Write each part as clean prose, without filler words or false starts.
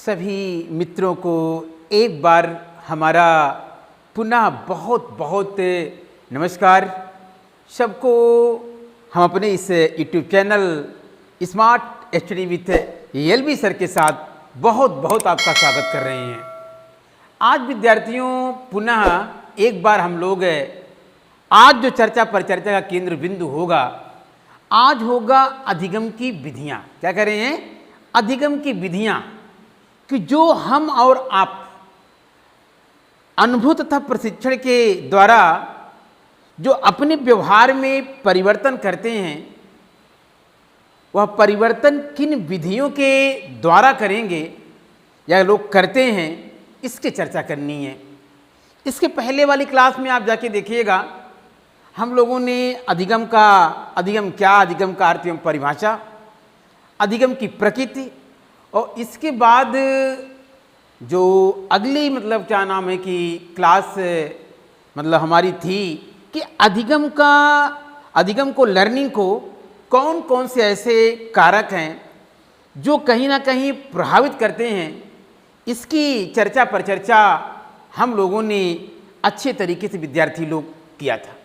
सभी मित्रों को एक बार हमारा पुनः बहुत बहुत नमस्कार। सबको हम अपने इस YouTube channel smart study with LB sir के साथ बहुत बहुत आपका स्वागत कर रहे हैं। आज विद्यार्थियों पुनः एक बार हम लोग आज जो चर्चा परिचर्चा का केंद्र बिंदु होगा, आज होगा अधिगम की विधियाँ। क्या कह रहे हैं? अधिगम की विधियाँ, कि जो हम और आप अनुभव तथा प्रशिक्षण के द्वारा जो अपने व्यवहार में परिवर्तन करते हैं, वह परिवर्तन किन विधियों के द्वारा करेंगे या लोग करते हैं, इसकी चर्चा करनी है। इसके पहले वाली क्लास में आप जाके देखिएगा, हम लोगों ने अधिगम क्या, अधिगम का अर्थ एवं परिभाषा, अधिगम की प्रकृति, और इसके बाद जो अगली मतलब क्या नाम है कि क्लास मतलब हमारी थी कि अधिगम को लर्निंग को कौन कौन से ऐसे कारक हैं जो कहीं ना कहीं प्रभावित करते हैं, इसकी चर्चा परिचर्चा हम लोगों ने अच्छे तरीके से विद्यार्थी लोग किया था।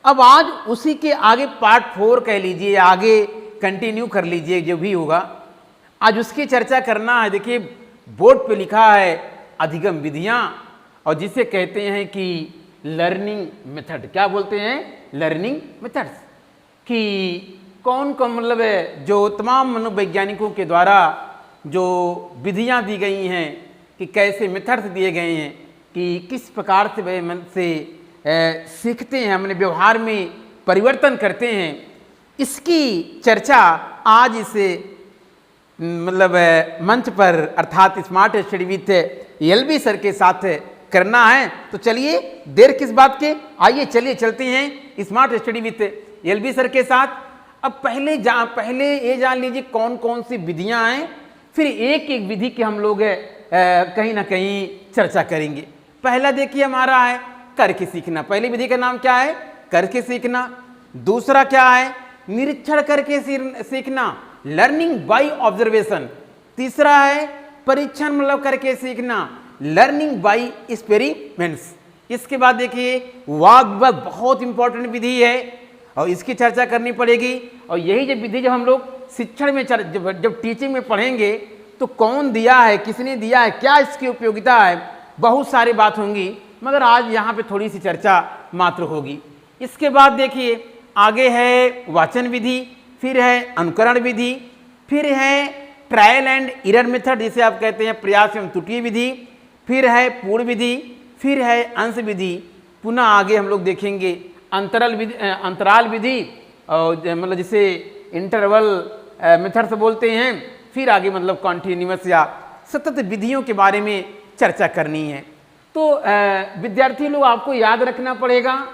अब आज उसी के आगे पार्ट 4 कह लीजिए, आगे कंटिन्यू कर लीजिए, जो भी होगा आज उसकी चर्चा करना है। देखिए बोर्ड पे लिखा है अधिगम विधियां, और जिसे कहते हैं कि लर्निंग मेथड। क्या बोलते हैं? Learning methods. कि कौन कौन मतलब है जो तमाम मनोवैज्ञानिकों के द्वारा जो विधियां दी गई हैं, कि कैसे मेथड्स दिए गए हैं, कि किस प्रकार से वे मन से सीखते हैं, अपने व्यवहार में परिवर्तन करते हैं, इसकी चर्चा आज इस मतलब मंच पर अर्थात smart study with LB sir के साथ करना है। तो चलिए देर किस बात के, आइए चलिए चलते हैं smart study with LB sir के साथ। अब पहले ये जान लीजिए कौन कौन सी विधियां हैं, फिर एक एक विधि की हम लोग कहीं ना कहीं चर्चा करेंगे। पहला देखिए हमारा है करके सीखना। पहली विधि का नाम क्या है? करके सीखना। दूसरा क्या है? निरीक्षण करके सीखना, लर्निंग बाय ऑब्जर्वेशन। तीसरा है परीक्षण मतलब करके सीखना, लर्निंग बाय एक्सपेरिमेंट्स। इसके बाद देखिए वाद विवाद, बहुत इंपॉर्टेंट विधि है और इसकी चर्चा करनी पड़ेगी। और यही जो विधि जब हम लोग शिक्षण में जब टीचिंग में पढ़ेंगे तो कौन दिया है, किसने दिया है, क्या इसकी उपयोगिता है, बहुत सारी बात होंगी, मगर आज यहाँ पे थोड़ी सी चर्चा मात्र होगी। इसके बाद देखिए आगे है वाचन विधि, फिर है अनुकरण विधि, फिर है ट्रायल एंड एरर मेथड, जिसे आप कहते हैं प्रयास एवं त्रुटि विधि, फिर है पूर्ण विधि, फिर है अंश विधि, पुनः आगे हम लोग देखेंगे अंतराल विधि, और मतलब जिसे इंटरवल मेथड से बोलते हैं, फिर आगे मतलब कॉन्टिन्यूअस या सतत विधियों के बारे में चर्चा करनी है। तो विद्यार्थी लोग आपको याद रखना पड़ेगा,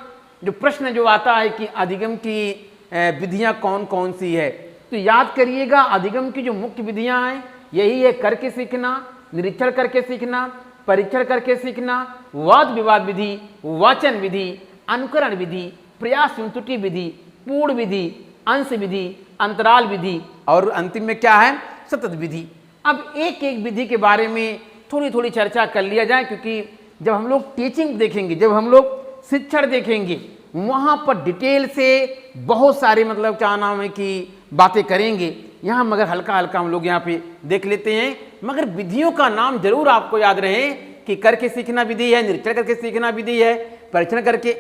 जो प्रश्न जो आता है कि अधिगम की विधियां कौन कौन सी है, तो याद करिएगा अधिगम की जो मुख्य विधियां हैं यही है करके सीखना, निरीक्षण करके सीखना, परीक्षण करके सीखना, वाद विवाद विधि, वाचन विधि, अनुकरण विधि, प्रयास एवं त्रुटि विधि, पूर्ण विधि, अंश विधि, अंतराल विधि, और अंतिम में क्या है? सतत विधि। अब एक एक विधि के बारे में थोड़ी थोड़ी चर्चा कर लिया जाए, क्योंकि जब हम लोग टीचिंग देखेंगे, जब हम लोग शिक्षण देखेंगे, वहाँ पर डिटेल से बहुत सारे मतलब क्या नाम है कि बातें करेंगे। यहाँ मगर हल्का हल्का हम लोग यहाँ पे देख लेते हैं, मगर विधियों का नाम जरूर आपको याद रहे कि करके सीखना विधि है, निरीक्षण करके सीखना विधि है, परीक्षण करके,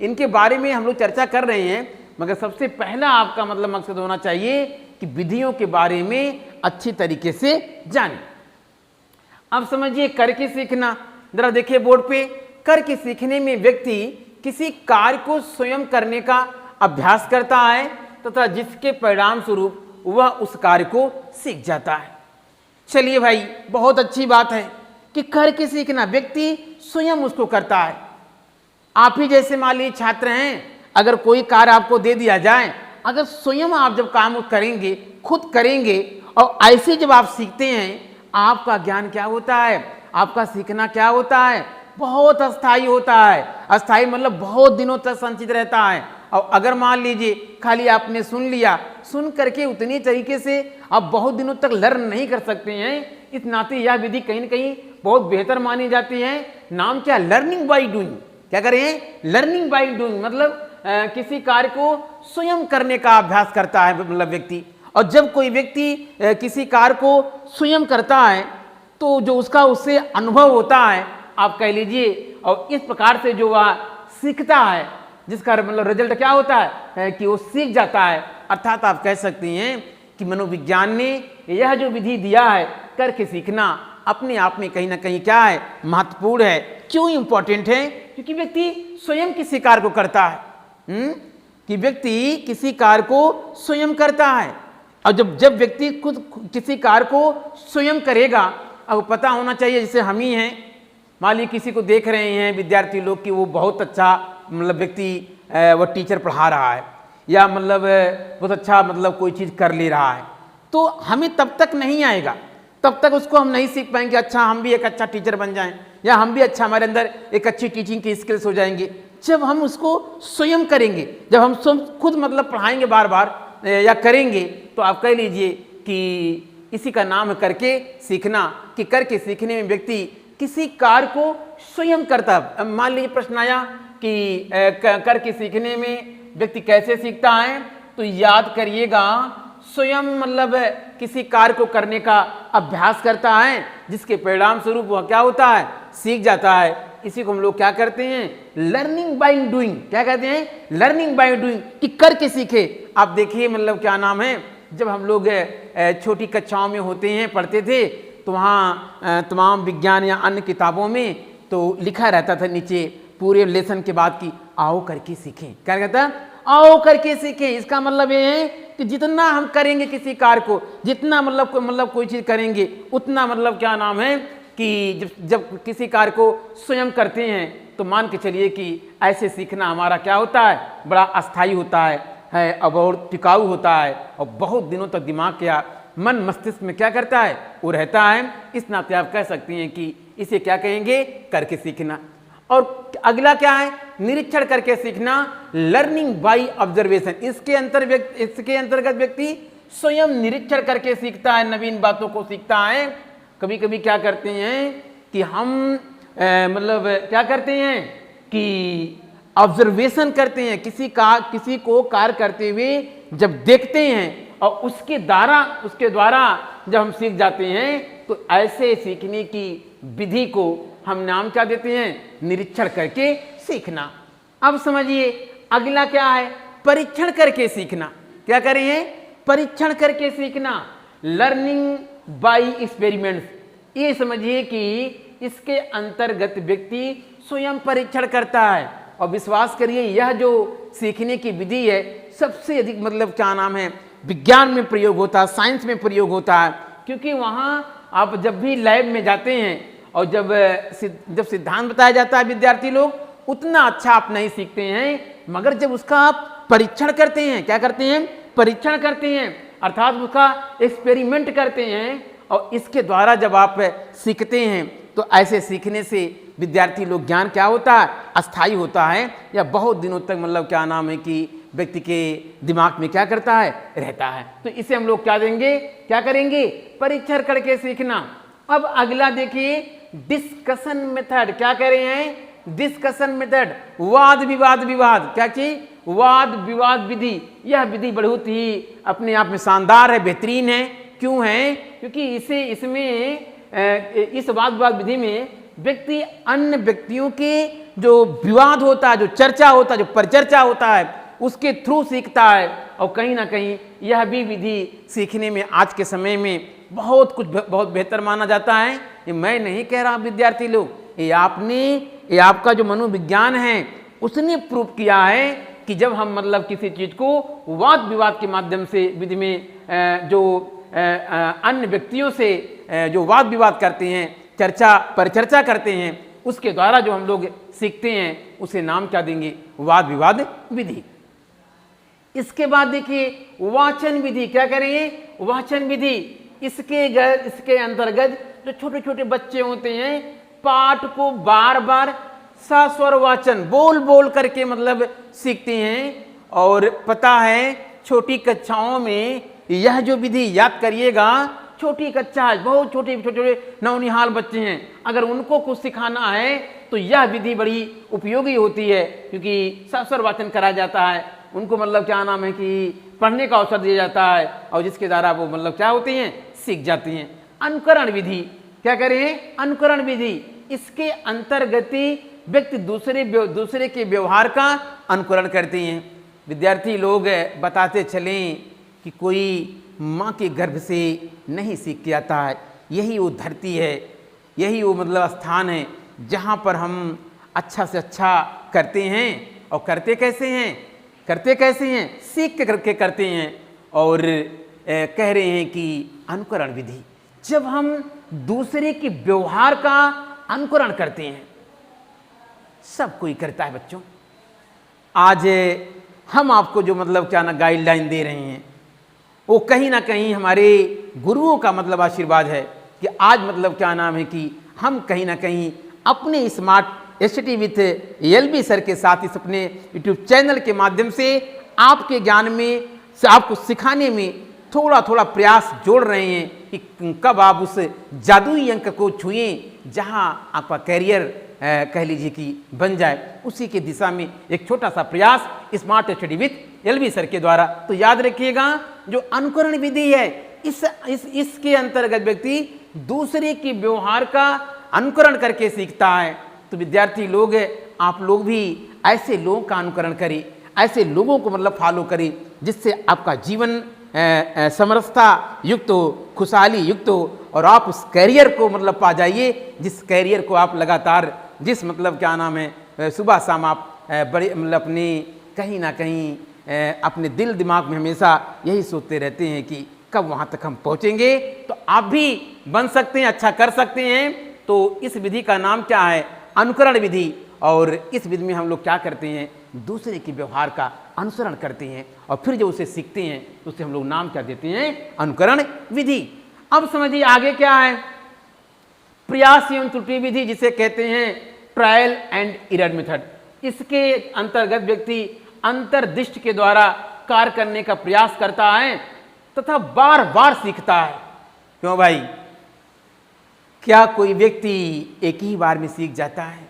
इनके बारे में हम लोग चर्चा कर रहे हैं। मगर सबसे पहला आपका मतलब मकसद होना चाहिए कि विधियों के बारे में अच्छी तरीके से जाने। अब समझिए करके सीखना, जरा देखिए बोर्ड पे। करके सीखने में व्यक्ति किसी कार्य को स्वयं करने का अभ्यास करता है तथा जिसके परिणाम स्वरूप वह उस कार्य को सीख जाता है। चलिए भाई, बहुत अच्छी बात है कि करके सीखना, व्यक्ति स्वयं उसको करता है। आप ही जैसे मान लीजिए छात्र हैं, अगर कोई कार्य आपको दे दिया जाए, अगर स्वयं आप जब काम करेंगे, खुद करेंगे, और ऐसे जब आप सीखते हैं, आपका ज्ञान क्या होता है, आपका सीखना क्या होता है? बहुत अस्थाई होता है। अस्थाई मतलब बहुत दिनों तक संचित रहता है। और अगर मान लीजिए खाली आपने सुन लिया, सुन करके उतनी तरीके से आप बहुत दिनों तक लर्न नहीं कर सकते हैं, इस नाते यह विधि कहीं ना कहीं बहुत बेहतर मानी जाती है। नाम क्या? Learning by doing. क्या करें? लर्निंग बाई डूइंग, मतलब किसी कार्य को स्वयं करने का अभ्यास करता है मतलब व्यक्ति। और जब कोई व्यक्ति किसी कार्य को स्वयं करता है तो जो उसका उससे अनुभव होता है, आप कह लीजिए, और इस प्रकार से जो वह सीखता है, जिसका मतलब रिजल्ट क्या होता है कि वो सीख जाता है। अर्थात आप कह सकती हैं कि मनोविज्ञान ने यह जो विधि दिया है करके सीखना, अपने आप में कहीं ना कहीं क्या है? महत्वपूर्ण है। क्यों इंपॉर्टेंट है? क्योंकि व्यक्ति स्वयं किसी कार्य को करता है, कि व्यक्ति किसी कार्य को स्वयं करता है। और जब व्यक्ति खुद किसी कार्य को स्वयं करेगा, अब पता होना चाहिए, जैसे हम ही हैं, मान लीजिए किसी को देख रहे हैं विद्यार्थी लोग कि वो बहुत अच्छा मतलब व्यक्ति वो टीचर पढ़ा रहा है, या मतलब बहुत अच्छा मतलब कोई चीज़ कर ले रहा है, तो हमें तब तक नहीं आएगा, तब तक उसको हम नहीं सीख पाएंगे। अच्छा हम भी एक अच्छा टीचर बन जाएं, या हम भी अच्छा, हमारे अंदर एक अच्छी टीचिंग की स्किल्स हो जाएंगे, जब हम उसको स्वयं करेंगे, जब हम खुद मतलब पढ़ाएंगे बार बार या करेंगे। तो आप कह लीजिए कि इसी का नाम है करके सीखना, कि करके सीखने में व्यक्ति किसी कार्य को स्वयं करता। मान लीजिए प्रश्न आया कि करके सीखने में व्यक्ति कैसे सीखता है, तो याद करिएगा, स्वयं मतलब किसी कार्य को करने का अभ्यास करता है, जिसके परिणाम स्वरूप वह क्या होता है? सीख जाता है। इसी को हम लोग क्या करते हैं? Learning by doing. क्या कहते हैं? लर्निंग बाय डूइंग, कि करके सीखे। आप देखिए मतलब क्या नाम है, जब हम लोग छोटी कक्षाओं में होते हैं, पढ़ते थे, तो वहाँ तमाम विज्ञान या अन्य किताबों में तो लिखा रहता था नीचे पूरे लेसन के बाद कि आओ करके सीखें। क्या कहता है? आओ करके सीखें। इसका मतलब ये है कि जितना हम करेंगे किसी कार्य को, जितना मतलब कोई चीज़ करेंगे, उतना मतलब क्या नाम है कि जब किसी कार्य को स्वयं करते हैं, तो मान के चलिए कि ऐसे सीखना हमारा क्या होता है? बड़ा अस्थायी होता है और बहुत टिकाऊ होता है, और बहुत दिनों तक दिमाग या मन मस्तिष्क में क्या करता है? वो रहता है। इस नाते आप कह सकती हैं कि इसे क्या कहेंगे? करके सीखना। और अगला क्या है? निरीक्षण करके सीखना, लर्निंग बाय ऑब्जर्वेशन। इसके अंतर्गत व्यक्ति स्वयं निरीक्षण करके सीखता है, नवीन बातों को सीखता है। कभी कभी क्या करते हैं कि हम मतलब क्या करते हैं कि ऑब्जर्वेशन करते हैं, किसी को कार्य करते हुए जब देखते हैं, और उसके द्वारा जब हम सीख जाते हैं, तो ऐसे सीखने की विधि को हम नाम क्या देते हैं? निरीक्षण करके सीखना। अब समझिए अगला क्या है? परीक्षण करके सीखना। क्या करें? परीक्षण करके सीखना, लर्निंग बाय एक्सपेरिमेंट्स। ये समझिए कि इसके अंतर्गत व्यक्ति स्वयं परीक्षण करता है। और विश्वास करिए, यह जो सीखने की विधि है, सबसे अधिक मतलब क्या नाम है? विज्ञान में प्रयोग होता है, साइंस में प्रयोग होता है। क्योंकि वहाँ आप जब भी लैब में जाते हैं और जब सिद्धांत बताया जाता है, विद्यार्थी लोग उतना अच्छा आप नहीं सीखते हैं, मगर जब उसका आप परीक्षण करते हैं, क्या करते हैं? परीक्षण करते हैं, अर्थात उसका एक्सपेरिमेंट करते हैं, और इसके द्वारा जब आप सीखते हैं, तो ऐसे सीखने से विद्यार्थी लोग ज्ञान क्या होता है? अस्थायी होता है, या बहुत दिनों तक मतलब क्या नाम है कि व्यक्ति के दिमाग में क्या करता है? रहता है। तो इसे हम लोग क्या देंगे? क्या करेंगे? परीक्षण करके सीखना। अब अगला देखिए, डिस्कशन मेथड। क्या कह रहे हैं? डिस्कशन मेथड, वाद विवाद। क्या चीज? वाद विवाद विधि। यह विधि बहुत ही अपने आप में शानदार है, बेहतरीन है। क्यों है? क्योंकि इस वाद विवाद विधि में व्यक्ति अन्य व्यक्तियों के जो विवाद होता है, जो चर्चा होता है, जो परिचर्चा होता है, उसके थ्रू सीखता है। और कहीं ना कहीं यह भी विधि सीखने में आज के समय में बहुत बेहतर माना जाता है। ये मैं नहीं कह रहा विद्यार्थी लोग, ये आपका जो मनोविज्ञान है उसने प्रूव किया है कि जब हम मतलब किसी चीज़ को वाद विवाद के माध्यम से विधि में जो अन्य व्यक्तियों से जो वाद विवाद करते हैं, परिचर्चा करते हैं, उसके द्वारा जो हम लोग सीखते हैं, उसे नाम क्या देंगे? वाद विवाद विधि। इसके बाद देखिए वाचन विधि। क्या करेंगे? वाचन विधि। इसके अंतर्गत जो छोटे छोटे बच्चे होते हैं, पाठ को बार बार सस्वर वाचन बोल करके मतलब सीखते हैं। और पता है छोटी कक्षाओं में यह जो विधि याद करिएगा, छोटी कक्षा है, बहुत छोटे छोटे छोटे नौनिहाल बच्चे हैं, अगर उनको कुछ सिखाना है तो यह विधि बड़ी उपयोगी होती है, क्योंकि शास्त्र वाचन कराया जाता है, उनको मतलब क्या नाम है कि पढ़ने का अवसर दिया जाता है, और जिसके द्वारा वो मतलब क्या होती हैं, सीख जाती हैं। अनुकरण विधि क्या कह रहे हैं, अनुकरण विधि, इसके अंतर्गत व्यक्ति दूसरे के व्यवहार का अनुकरण करते हैं। विद्यार्थी लोग बताते चलें कि कोई माँ के गर्भ से नहीं सीख के आता है, यही वो धरती है, यही वो मतलब स्थान है जहाँ पर हम अच्छा से अच्छा करते हैं। और करते कैसे हैं, सीख के करके करते हैं। और कह रहे हैं कि अनुकरण विधि, जब हम दूसरे के व्यवहार का अनुकरण करते हैं, सब कोई करता है बच्चों। आज हम आपको जो मतलब क्या ना गाइडलाइन दे रहे हैं, वो कहीं ना कहीं हमारे गुरुओं का मतलब आशीर्वाद है कि आज मतलब क्या नाम है कि हम कहीं ना कहीं अपने smart ST with LB sir के साथ इस अपने यूट्यूब चैनल के माध्यम से आपके ज्ञान में से आपको सिखाने में थोड़ा थोड़ा प्रयास जोड़ रहे हैं कि कब आप उस जादुई अंक को छुएं जहां आपका कैरियर कह लीजिए कि बन जाए। उसी के दिशा में एक छोटा सा प्रयास smart study with LB sir के द्वारा। तो याद रखिएगा, जो अनुकरण विधि है इसके अंतर्गत व्यक्ति दूसरे के व्यवहार का अनुकरण करके सीखता है। तो विद्यार्थी लोग आप लोग भी ऐसे लोगों का अनुकरण करें, ऐसे लोगों को मतलब फॉलो करें जिससे आपका जीवन समरसता युक्त हो, खुशहाली युक्त हो, और आप उस कैरियर को मतलब पा जाइए जिस कैरियर को आप लगातार जिस मतलब क्या नाम है सुबह शाम आप बड़े मतलब अपने कहीं ना कहीं अपने दिल दिमाग में हमेशा यही सोचते रहते हैं कि कब वहाँ तक हम पहुँचेंगे। तो आप भी बन सकते हैं, अच्छा कर सकते हैं। तो इस विधि का नाम क्या है, अनुकरण विधि। और इस विधि में हम लोग क्या करते हैं, दूसरे के व्यवहार का अनुसरण करते हैं, और फिर जब उसे सीखते हैं तो उसे हम लोग नाम क्या देते हैं, अनुकरण विधि। अब समझिए आगे क्या है, प्रयास एवं त्रुटि विधि, जिसे कहते हैं ट्रायल एंड एरर मेथड। इसके अंतर्गत व्यक्ति अंतर्दृष्टि के द्वारा कार्य करने का प्रयास करता है तथा बार बार सीखता है। क्यों भाई, क्या कोई व्यक्ति एक ही बार में सीख जाता है?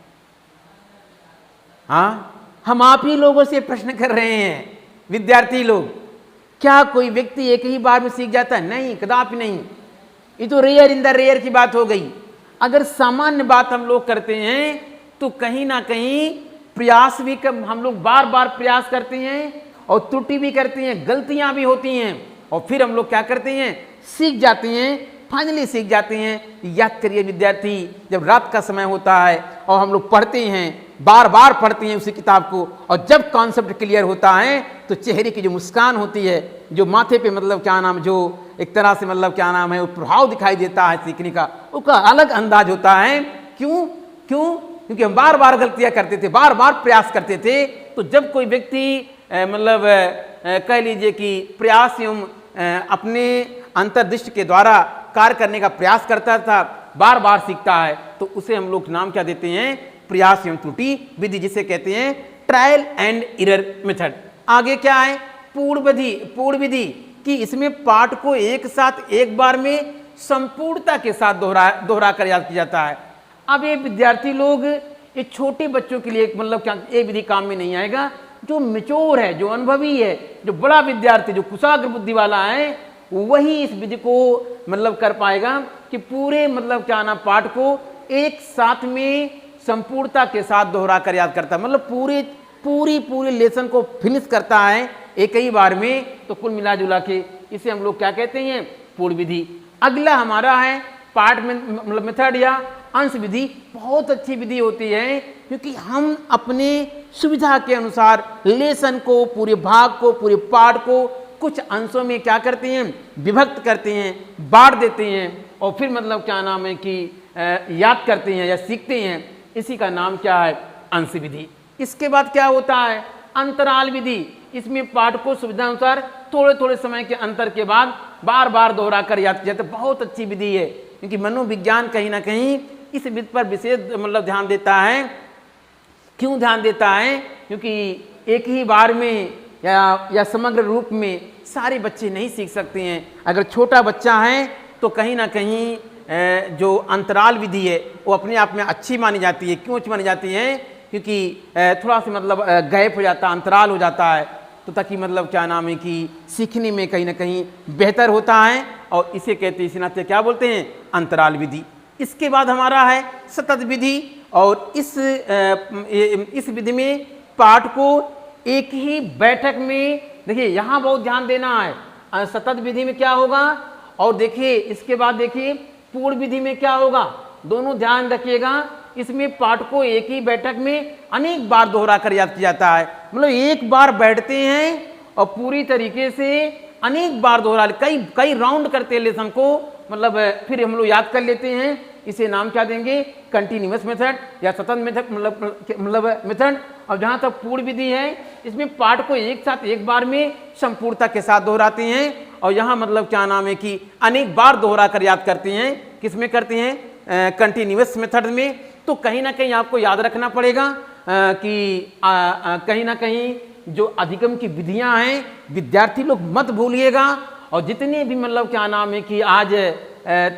हाँ, हम आप ही लोगों से प्रश्न कर रहे हैं विद्यार्थी लोग, क्या कोई व्यक्ति एक ही बार में सीख जाता है? नहीं, कदापि नहीं। ये तो रेयर इन द रेयर की बात हो गई। अगर सामान्य बात हम लोग करते हैं तो कहीं ना कहीं प्रयास भी हम लोग बार बार प्रयास करते हैं, और त्रुटि भी करते हैं, गलतियां भी होती हैं, और फिर हम लोग क्या करते हैं, सीख जाते हैं, फाइनली सीख जाते हैं। याद करिए विद्यार्थी, जब रात का समय होता है और हम लोग पढ़ते हैं, बार बार पढ़ते हैं उसी किताब को, और जब कॉन्सेप्ट क्लियर होता है तो चेहरे की जो मुस्कान होती है, जो माथे पे मतलब क्या नाम, जो एक तरह से मतलब क्या नाम है वो प्रभाव दिखाई देता है सीखने का, उसका अलग अंदाज होता है। क्यों? क्योंकि हम बार बार गलतियां करते थे, बार बार प्रयास करते थे। तो जब कोई व्यक्ति मतलब कह लीजिए कि प्रयास एवं अपने अंतर्दृष्टि के द्वारा कार्य करने का प्रयास करता था, बार बार सीखता है, तो उसे हम लोग नाम क्या देते हैं, प्रयास एवं त्रुटि विधि, जिसे कहते हैं ट्रायल एंड एरर मेथड। आगे क्या है, पूर्ण विधि कि इसमें पाठ को एक साथ एक बार में संपूर्णता के साथ दोहरा कर याद किया जाता है। अब ये विद्यार्थी लोग, ये छोटे बच्चों के लिए मतलब क्या ये विधि काम में नहीं आएगा। जो मैच्योर है, जो अनुभवी है, जो बड़ा विद्यार्थी, जो कुशाग्र बुद्धि वाला है, वही इस विधि को मतलब कर पाएगा कि पूरे मतलब क्या ना पाठ को एक साथ में संपूर्णता के साथ दोहरा कर याद करता है, मतलब पूरी लेसन को फिनिश करता है एक ही बार में। तो कुल मिला जुला के इसे हम लोग क्या कहते हैं, पूर्ण विधि। अगला हमारा है पार्ट में मतलब मेथड या अंश विधि। बहुत अच्छी विधि होती है, क्योंकि हम अपने सुविधा के अनुसार लेसन को, पूरे भाग को, पूरे पाठ को कुछ अंशों में क्या करते हैं, विभक्त करते हैं, बांट देते हैं, और फिर मतलब क्या नाम है कि याद करते हैं या सीखते हैं। इसी का नाम क्या है, अंश विधि। इसके बाद क्या होता है, अंतराल विधि। इसमें पाठ को सुविधा अनुसार थोड़े थोड़े समय के अंतर के बाद बार बार दोहरा कर याद किया जाता है। बहुत अच्छी विधि है, क्योंकि मनोविज्ञान कहीं ना कहीं इस विधि पर विशेष मतलब ध्यान देता है। क्यों ध्यान देता है, क्योंकि एक ही बार में या समग्र रूप में सारे बच्चे नहीं सीख सकते हैं। अगर छोटा बच्चा है तो कहीं ना कहीं जो अंतराल विधि है वो अपने आप में अच्छी मानी जाती है। क्यों अच्छी मानी जाती है? क्योंकि थोड़ा सा मतलब गैप हो जाता है, अंतराल हो जाता है, तो ताकि मतलब क्या नाम है कि सीखने में कहीं ना कहीं बेहतर होता है, और इसे कहते हैं, इसी नाते क्या बोलते हैं, अंतराल विधि। इसके बाद हमारा है सतत विधि, और इस विधि में पाठ को एक ही बैठक में, देखिए यहाँ बहुत ध्यान देना है, सतत विधि में क्या होगा, और देखिए इसके बाद देखिए पूर्ण विधि में क्या होगा, दोनों ध्यान रखिएगा। इसमें पाठ को एक ही बैठक में अनेक बार दोहरा कर याद किया जाता है, मतलब एक बार बैठते हैं और पूरी तरीके से अनेक बार दोहरा, कई राउंड करते हैं लेसन को, मतलब फिर हम लोग याद कर लेते हैं। इसे नाम क्या देंगे, कंटिन्यूअस मेथड या सतत मेथड, मतलब मेथड। और जहाँ तक पूर्ण विधि है, इसमें पाठ को एक साथ एक बार में संपूर्णता के साथ दोहराते हैं, और यहाँ मतलब क्या नाम है कि अनेक बार दोहरा कर याद करते हैं। किस में करते हैं, कंटिन्यूअस मेथड में। तो कहीं ना कहीं आपको याद रखना पड़ेगा कि कहीं ना कहीं जो अधिगम की विधियां हैं, विद्यार्थी लोग मत भूलिएगा। और जितने भी मतलब क्या नाम है कि आज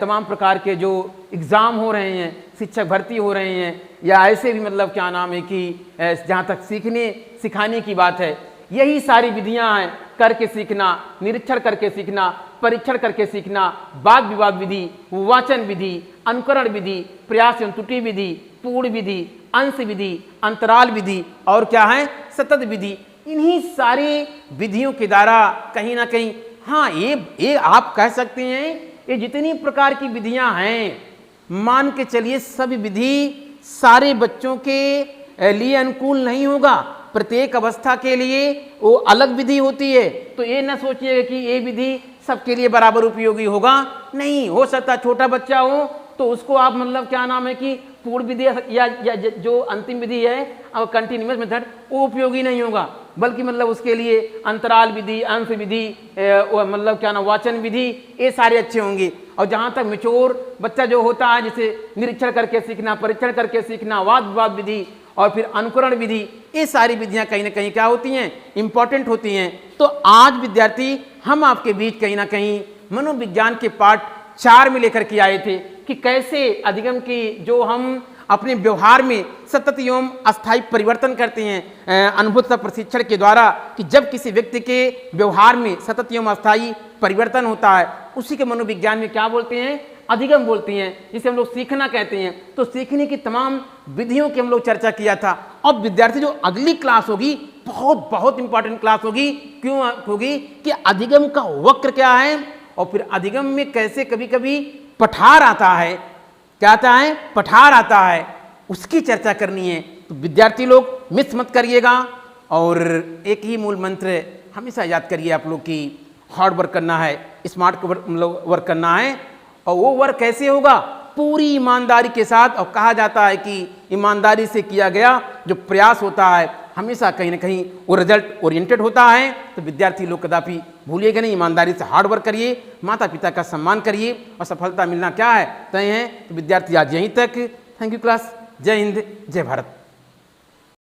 तमाम प्रकार के जो एग्ज़ाम हो रहे हैं, शिक्षक भर्ती हो रहे हैं, या ऐसे भी मतलब क्या नाम है कि जहाँ तक सीखने सिखाने की बात है, यही सारी विधियां हैं, करके सीखना, निरीक्षण करके सीखना, परीक्षण करके सीखना, वाद विवाद विधि, वाचन विधि, अनुकरण विधि, प्रयास एवं त्रुटि विधि, पूर्ण विधि, अंश विधि, अंतराल विधि, और क्या है, सतत विधि। इन्हीं सारी विधियों के द्वारा कहीं ना कहीं, हाँ ये आप कह सकते हैं, ये जितनी प्रकार की विधियां हैं, मान के चलिए सभी विधि सारे बच्चों के लिए अनुकूल नहीं होगा, प्रत्येक अवस्था के लिए वो अलग विधि होती है। तो ये न सोचिएगा कि ये विधि सबके लिए बराबर उपयोगी होगा, नहीं हो सकता। छोटा बच्चा हो तो उसको आप मतलब क्या नाम है कि पूर्ण विधि या जो अंतिम विधि है कंटिन्यूअस मेथड, वो उपयोगी नहीं होगा, बल्कि मतलब उसके लिए अंतराल विधि, अंश विधि, मतलब क्या नाम, वाचन विधि, ये सारे अच्छे होंगे। और जहाँ तक मैच्योर बच्चा जो होता है, जैसे निरीक्षण करके सीखना, परीक्षण करके सीखना, वाद विवाद विधि और फिर अनुकरण विधि, ये सारी विधियां कहीं ना कहीं क्या होती हैं, इंपॉर्टेंट होती हैं। तो आज विद्यार्थी हम आपके बीच कहीं ना कहीं मनोविज्ञान के पाठ 4 में लेकर के आए थे कि कैसे अधिगम की जो हम अपने व्यवहार में सतत एवं अस्थायी परिवर्तन करते हैं अनुभूत प्रशिक्षण के द्वारा, कि जब किसी व्यक्ति के व्यवहार में सतत एवं अस्थायी परिवर्तन होता है, उसी के मनोविज्ञान में क्या बोलते हैं, अधिगम बोलते हैं, जिसे हम लोग सीखना कहते हैं। तो सीखने की तमाम विधियों की हम लोग चर्चा किया था। अब विद्यार्थी जो अगली क्लास होगी, बहुत बहुत इंपॉर्टेंट क्लास होगी। क्यों होगी कि अधिगम का वक्र क्या है, और फिर अधिगम में कैसे कभी कभी पठार आता है, क्या आता है, पठार आता है, उसकी चर्चा करनी है। तो विद्यार्थी लोग मिस मत करिएगा, और एक ही मूल मंत्र हमेशा याद करिए आप लोग की, हार्ड वर्क करना है, स्मार्ट वर्क करना है। और वो वर्क कैसे होगा, पूरी ईमानदारी के साथ। और कहा जाता है कि ईमानदारी से किया गया जो प्रयास होता है हमेशा कहीं ना कहीं वो रिजल्ट ओरिएंटेड होता है। तो विद्यार्थी लोग कदापि भूलिएगा नहीं, ईमानदारी से हार्ड वर्क करिए, माता पिता का सम्मान करिए, और सफलता मिलना क्या है, तय है। तो विद्यार्थी आज यहीं तक। Thank you class. जय हिंद, जय भारत।